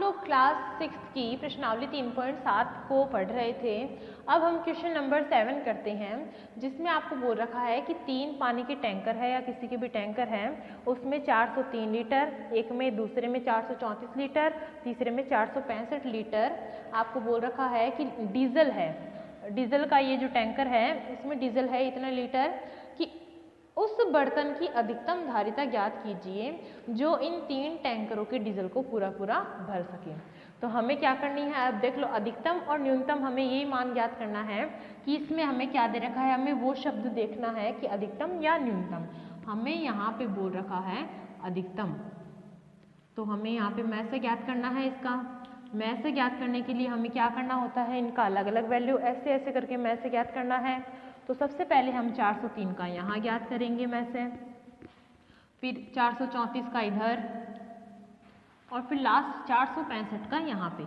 लोग क्लास 6 की प्रश्नावली 3.7 को पढ़ रहे थे। अब हम क्वेश्चन नंबर 7 करते हैं, जिसमें आपको बोल रखा है कि 3 पानी के टैंकर है या किसी के भी टैंकर हैं, उसमें 403 लीटर, एक में दूसरे में 434 लीटर, तीसरे में 465 लीटर आपको बोल रखा है कि डीजल है। डीजल का ये जो टैंकर है इसमें डीजल है इतना लीटर कि उस बर्तन की अधिकतम धारिता ज्ञात कीजिए जो इन 3 टैंकरों के डीजल को पूरा भर सके। तो हमें क्या करनी है, अब देख लो अधिकतम और न्यूनतम हमें यही मान ज्ञात करना है कि इसमें हमें क्या दे रखा है, हमें वो शब्द देखना है कि अधिकतम या न्यूनतम। हमें यहाँ पे बोल रखा है अधिकतम, तो हमें यहाँ पे मैं से ज्ञात करना है। इसका मैं से ज्ञात करने के लिए हमें क्या करना होता है, इनका अलग अलग वैल्यू ऐसे ऐसे करके मैं से ज्ञात करना है। तो सबसे पहले हम 403 का यहाँ ज्ञात करेंगे मैं से, फिर 434 का इधर, और फिर लास्ट 465 का यहाँ पे,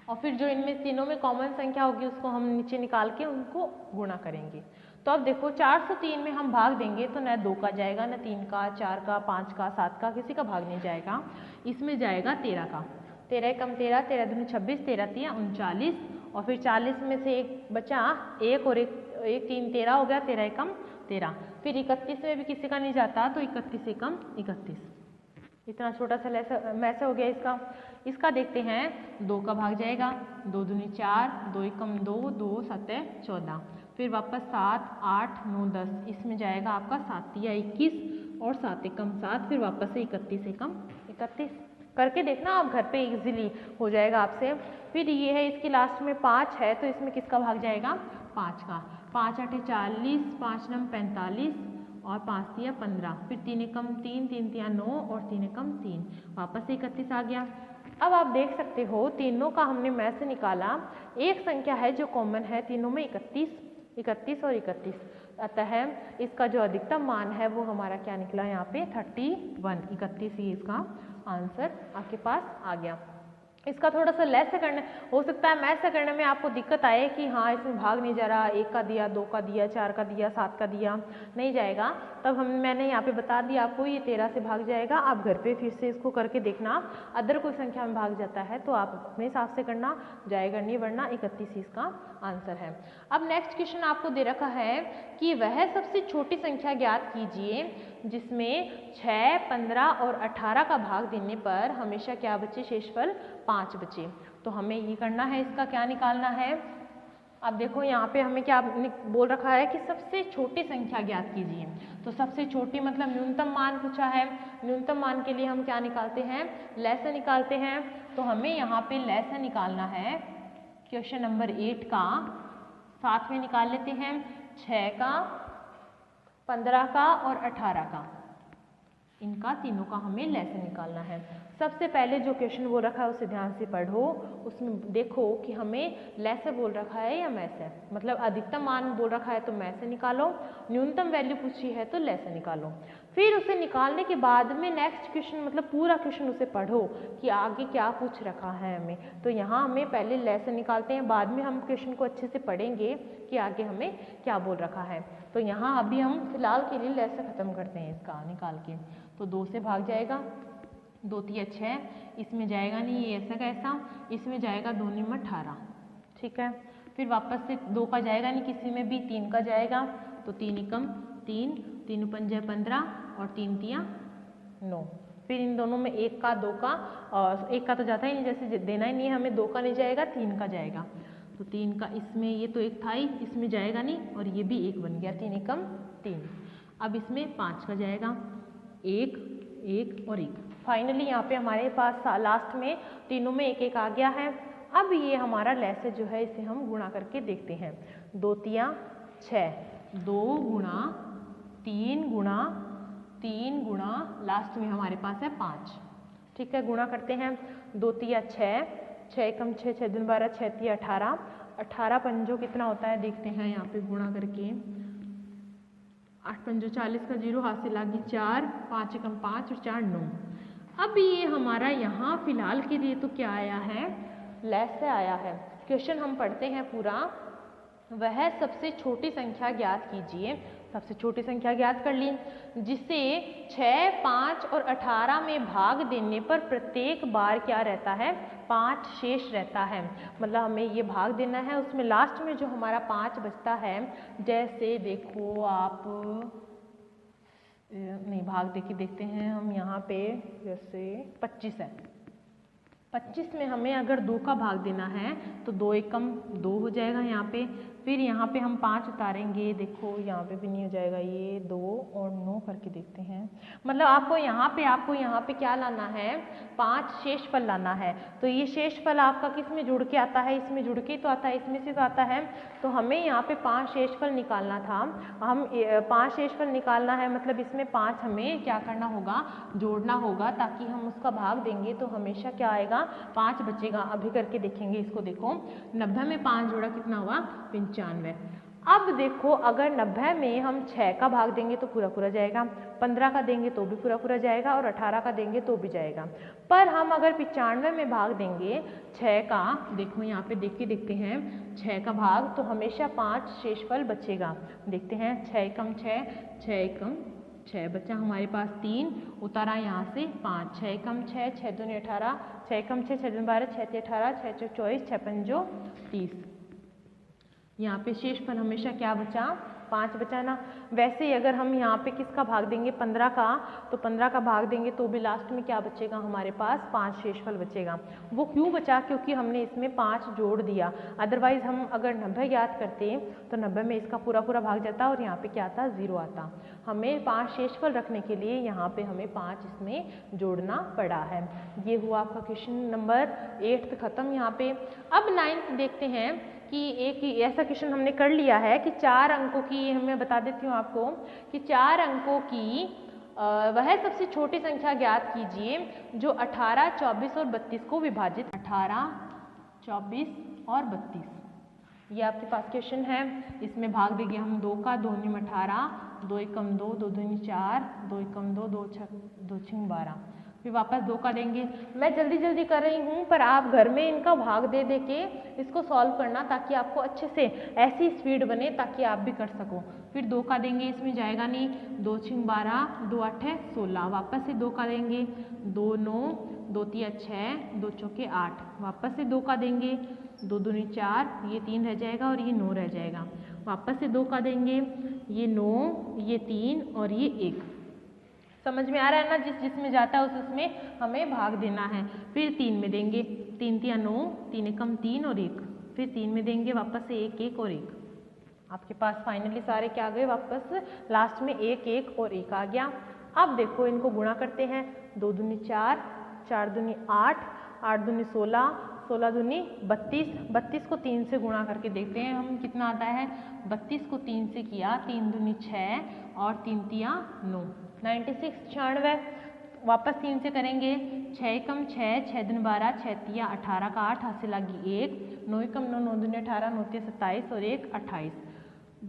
और फिर जो इनमें तीनों में कॉमन संख्या होगी उसको हम नीचे निकाल के उनको गुणा करेंगे। तो अब देखो 403 में हम भाग देंगे तो न 2 का जाएगा, न 3 का, 4 का, 5 का, 7 का, किसी का भाग नहीं जाएगा। इसमें जाएगा 13 का, 13 एकम 13, 13 दूनी 26, 13 तिया 39, और फिर 40 में से एक बचा, एक और एक 3 13 हो गया, 13 एकम 13। फिर 31 में भी किसी का नहीं जाता तो 31 एकम 31। इतना छोटा सा मैसे हो गया इसका। इसका देखते हैं, 2 का भाग जाएगा, 2 दूनी 4, 2 एकम 2, 2 7 14, फिर वापस 7 8 9 10, इसमें जाएगा आपका 7 तिया 21 और 7 एकम 7, फिर वापस से 31 एकम 31। करके देखना आप घर पे इजीली हो जाएगा आपसे। फिर ये है इसकी लास्ट में 5 है तो इसमें किसका भाग जाएगा, 5 का, 5 8 40, 5 9 45 और 5 तिया 15, फिर 3 एकम 3, 3 तिया 9 और 3 एकम 3, वापस से 31 आ गया। अब आप देख सकते हो तीनों का हमने में से निकाला, एक संख्या है जो कॉमन है तीनों में, 31 और 31, अतः इसका जो अधिकतम मान है वो हमारा क्या निकला यहाँ पे 31, 31 ही इसका आंसर आपके पास आ गया। इसका थोड़ा सा लेस करना हो सकता है, मैथ से करने में आपको दिक्कत आए कि हाँ इसमें भाग नहीं जा रहा, 1 का दिया, 2 का दिया, 4 का दिया, 7 का दिया, नहीं जाएगा। तब मैंने यहाँ पे बता दिया आपको ये 13 से भाग जाएगा। आप घर पे फिर से इसको करके देखना, अदर कोई संख्या में भाग जाता है तो आप अपने हिसाब से करना, जाएगा नहीं, वरना 31 इसका आंसर है। अब नेक्स्ट क्वेश्चन आपको दे रखा है कि वह सबसे छोटी संख्या ज्ञात कीजिए जिसमें 6, 15 और 18 का भाग देने पर हमेशा क्या बचे, शेषफल 5 बचे। तो हमें ये करना है, इसका क्या निकालना है। अब देखो यहाँ पे हमें क्या बोल रखा है कि सबसे छोटी संख्या ज्ञात कीजिए। तो सबसे छोटी मतलब न्यूनतम मान पूछा है, न्यूनतम मान के लिए हम क्या निकालते हैं, लैसे निकालते हैं। तो हमें यहाँ पे लैसे निकालना है क्वेश्चन नंबर 8 का, साथ में निकाल लेते हैं 6 का, 15 का और 18 का, इनका तीनों का हमें लैसे निकालना है। सबसे पहले जो क्वेश्चन वो रखा है उसे ध्यान से पढ़ो, उसमें देखो कि हमें लैसे बोल रखा है या मैसे, मतलब अधिकतम मान बोल रखा है तो मैसे निकालो, न्यूनतम वैल्यू पूछी है तो लैसे निकालो। फिर उसे निकालने के बाद में नेक्स्ट क्वेश्चन मतलब पूरा क्वेश्चन उसे पढ़ो कि आगे क्या पूछ रखा है हमें। तो यहाँ हमें पहले लैसे निकालते हैं, बाद में हम क्वेश्चन को अच्छे से पढ़ेंगे कि आगे हमें क्या बोल रखा है। तो यहाँ अभी हम फिलहाल के लिए लैसे ख़त्म करते हैं इसका निकाल के। तो 2 से भाग जाएगा, 2 तिया 6, इसमें जाएगा नहीं ये ऐसा का ऐसा, इसमें जाएगा 2 निम 18, ठीक है। फिर वापस से 2 का जाएगा नहीं किसी में भी, 3 का जाएगा, तो 3 एकम 3, 3 पंजे 15 और 3 तिया 9। फिर इन दोनों में 1 का 2 का, और 1 का तो जाता ही नहीं, जैसे देना ही नहीं है हमें, 2 का नहीं जाएगा, 3 का जाएगा। तो 3 का इसमें, ये तो 1 था ही, इसमें जाएगा नहीं, और ये भी 1 बन गया, 3 एकम 3। अब इसमें 5 का जाएगा, 1 1 और 1। फाइनली यहाँ पे हमारे पास लास्ट में तीनों में 1 1 आ गया है। अब ये हमारा लैसे जो है इसे हम गुणा करके देखते हैं। 2 तिया 6, 2 गुणा 3 गुणा 3 गुणा लास्ट में हमारे पास है 5, ठीक है। गुणा करते हैं, 2 तिया 6, 6 एकम 6, 6 दूनी 12, 6 तिया 18, 18 पंजो कितना होता है देखते हैं यहाँ पे गुणा करके, 8 पंजो 40 का 0 हाथ से लागी 4, 5 एकम 5 और 4 9। अब ये हमारा यहाँ फिलहाल के लिए तो क्या आया है, लैसे आया है। क्वेश्चन हम पढ़ते हैं पूरा, वह सबसे छोटी संख्या ज्ञात कीजिए। सबसे छोटी संख्या ज्ञात कर ली, जिसे 6, 5 और 18 में भाग देने पर प्रत्येक बार क्या रहता है, 5 शेष रहता है। मतलब हमें ये भाग देना है, उसमें लास्ट में जो हमारा 5 बचता है, जैसे देखो आप नहीं भाग देखिए देखते हैं हम यहाँ पे, जैसे 25 है, 25 में हमें अगर 2 का भाग देना है तो 2 एकम 2 हो जाएगा यहाँ पे। फिर यहाँ पे हम 5 उतारेंगे, देखो यहाँ पे भी नहीं हो जाएगा, ये 2 और 9 करके देखते हैं। मतलब आपको यहाँ पे क्या लाना है, 5 शेषफल लाना है। तो ये शेषफल आपका किस में जुड़ के आता है, इसमें जुड़ के तो आता है, इसमें से तो आता है। तो हमें यहाँ पे 5 शेषफल निकालना था, हम 5 शेषफल निकालना है, मतलब इसमें 5 हमें क्या करना होगा, जोड़ना होगा, ताकि हम उसका भाग देंगे तो हमेशा क्या आएगा, 5 बचेगा। अभी करके देखेंगे इसको, देखो 90 में 5 जोड़ा कितना हुआ, 95। अब देखो अगर 90 में हम 6 का भाग देंगे तो पूरा पूरा जाएगा, 15 का देंगे तो भी पूरा पूरा जाएगा, और 18 का देंगे तो भी जाएगा। पर हम अगर 95 में भाग देंगे 6 का, देखो यहाँ पे देख के देखते हैं 6 का भाग, तो हमेशा 5 शेषफल बचेगा। देखते हैं 6 एकम 6, 6 एकम 6 बचा हमारे पास, 3 उतारा यहाँ से 5, 6 एकम 6, 6 दूनी 18, 6 एकम 6, 6 दूनी 12, 6 तीन 18, 6 चौक 24, 6 पंजो 30। यहाँ पे शेषफल हमेशा क्या बचा, 5 बचा ना। वैसे ही अगर हम यहाँ पे किसका भाग देंगे, 15 का, तो 15 का भाग देंगे तो भी लास्ट में क्या बचेगा हमारे पास, 5 शेषफल बचेगा। वो क्यों बचा, क्योंकि हमने इसमें 5 जोड़ दिया। अदरवाइज हम अगर 90 याद करते तो 90 में इसका पूरा पूरा भाग जाता और यहाँ पे क्या आता, 0 आता। हमें 5 शेषफल रखने के लिए यहाँ पे हमें 5 इसमें जोड़ना पड़ा है। ये हुआ आपका क्वेश्चन नंबर 8 खत्म यहाँ पे। अब 9th देखते हैं कि एक ऐसा क्वेश्चन हमने कर लिया है कि 4 अंकों की, मैं बता देती हूँ आपको कि 4 अंकों की वह सबसे छोटी संख्या ज्ञात कीजिए जो 18, 24 और 32 को विभाजित, 18, 24 और 32। ये आपके पास क्वेश्चन है। इसमें भाग देंगे हम 2 का, 2 निम 18, 2 एकम 2, 2 दूनी 4, 2 एकम 2, 2 छंग 12। फिर वापस 2 का देंगे। मैं जल्दी जल्दी कर रही हूँ, पर आप घर में इनका भाग दे दे के इसको सॉल्व करना, ताकि आपको अच्छे से ऐसी स्पीड बने ताकि आप भी कर सको। फिर 2 का देंगे, इसमें जाएगा नहीं, 2 छंग 12, 2 8 16। वापस से 2 का देंगे, 2 9, 2 3 6, 2 चौके 8। वापस से 2 का देंगे, 2 दूनी 4, ये 3 रह जाएगा और ये 9 रह जाएगा। वापस से 2 का देंगे, ये 9, ये 3 और ये 1। समझ में आ रहा है ना, जिसमें जाता है उसमें हमें भाग देना है। फिर 3 में देंगे, 3 तिया 9, 3 एकम 3 और 1। फिर 3 में देंगे, वापस से 1 1 और 1। आपके पास फाइनली सारे क्या आ गए, वापस लास्ट में 1 1 और 1 आ गया। अब देखो इनको गुणा करते हैं, 2 दूनी 4, 4 दूनी 8, 8 दूनी 16, 16 दूनी 32। 32 को 3 से गुणा करके देखते हैं हम कितना आता है। 32 को 3 से किया, 3 दूनी 6 और 3 तिया 9, 96 96। वापस 3 से करेंगे, 6 एकम 6, 6 दूनी 12, 6 तिया 18 का 8, हाथ से लगी 1, 9 एकम 9, 9 दूनी 18, 9 तिया 27 और 1 28।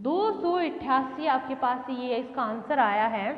288 आपके पास ये इसका आंसर आया है।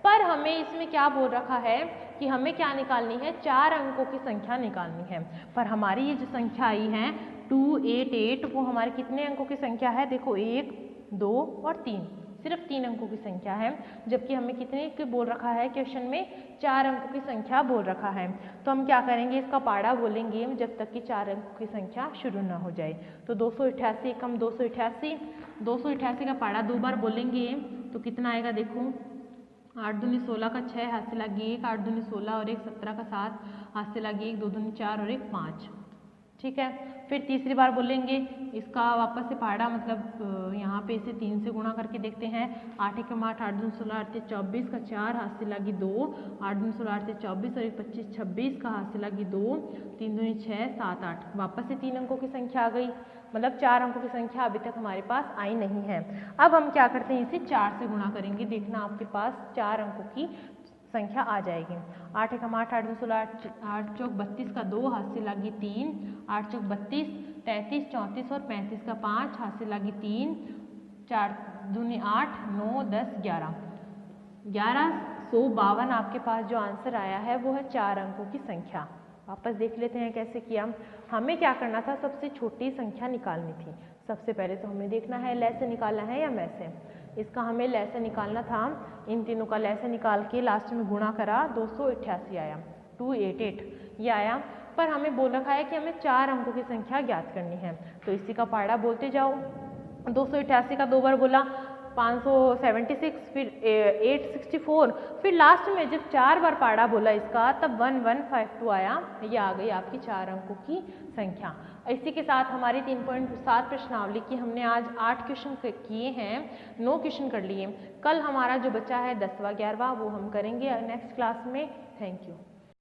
पर हमें इसमें क्या बोल रखा है कि हमें क्या निकालनी है, 4 अंकों की संख्या निकालनी है। पर हमारी ये जो संख्या आई है 288, वो हमारे कितने अंकों की संख्या है, देखो 1 2 और 3, सिर्फ 3 अंकों की संख्या है। जबकि हमें कितने की बोल रखा है क्वेश्चन में, 4 अंकों की संख्या बोल रखा है। तो हम क्या करेंगे, इसका पाड़ा बोलेंगे जब तक कि 4 अंकों की संख्या शुरू ना हो जाए। तो 288 एकम 288, 288 का पाड़ा 2 बार बोलेंगे तो कितना आएगा, देखो 8 दूनी 16 का 6, हाथ से लगी 1, 8 दूनी 16 और 1 17 का 7, हाथ से लगी 1, 2 दूनी 4 और 1 5। ठीक है। फिर तीसरी बार बोलेंगे, इसका वापस से पहाड़ा मतलब यहाँ पे इसे 3 से गुणा करके देखते हैं। 8 एकम 8, 8 दूनी 16, 8 24 का 4, हाथ से लगी 2, 8 दूनी 16, 8 24 और 1 25 26 का, हाथ से लगी 2, 3 दूनी 6 7 8। वापस से 3 अंकों की संख्या आ गई, मतलब 4 अंकों की संख्या अभी तक हमारे पास आई नहीं है। अब हम क्या करते हैं, इसे 4 से गुणा करेंगे, देखना आपके पास 4 अंकों की संख्या आ जाएगी। 8 एकम 8, 8 दूनी 16, 8 चौक 32 का 2, हाथ से लगी 3, 8 चौक 32, 33 34 और 35 का 5, हाथ से लगी 3, 4 दूनी 8, 9 10 11, 1152 आपके पास जो आंसर आया है वो है 4 अंकों की संख्या। वापस देख लेते हैं कैसे किया। हमें क्या करना था, सबसे छोटी संख्या निकालनी थी। सबसे पहले तो हमें देखना है ले से निकालना है या में से। इसका हमें ले से निकालना था, इन तीनों का ले से निकाल के लास्ट में गुणा करा 288 आया, 288 ये आया। पर हमें बोल रखा है कि हमें 4 अंकों की संख्या ज्ञात करनी है, तो इसी का पहाड़ा बोलते जाओ। 288 का 2 बार बोला 576, फिर 864, फिर लास्ट में जब 4 बार पहाड़ा बोला इसका तब 1152 आया। ये आ गई आपकी 4 अंकों की संख्या। इसी के साथ हमारी 3.7 प्रश्नावली की हमने आज 8 क्वेश्चन किए हैं, 9 क्वेश्चन कर लिए। कल हमारा जो बच्चा है 10वां 11वां वो हम करेंगे नेक्स्ट क्लास में। Thank you.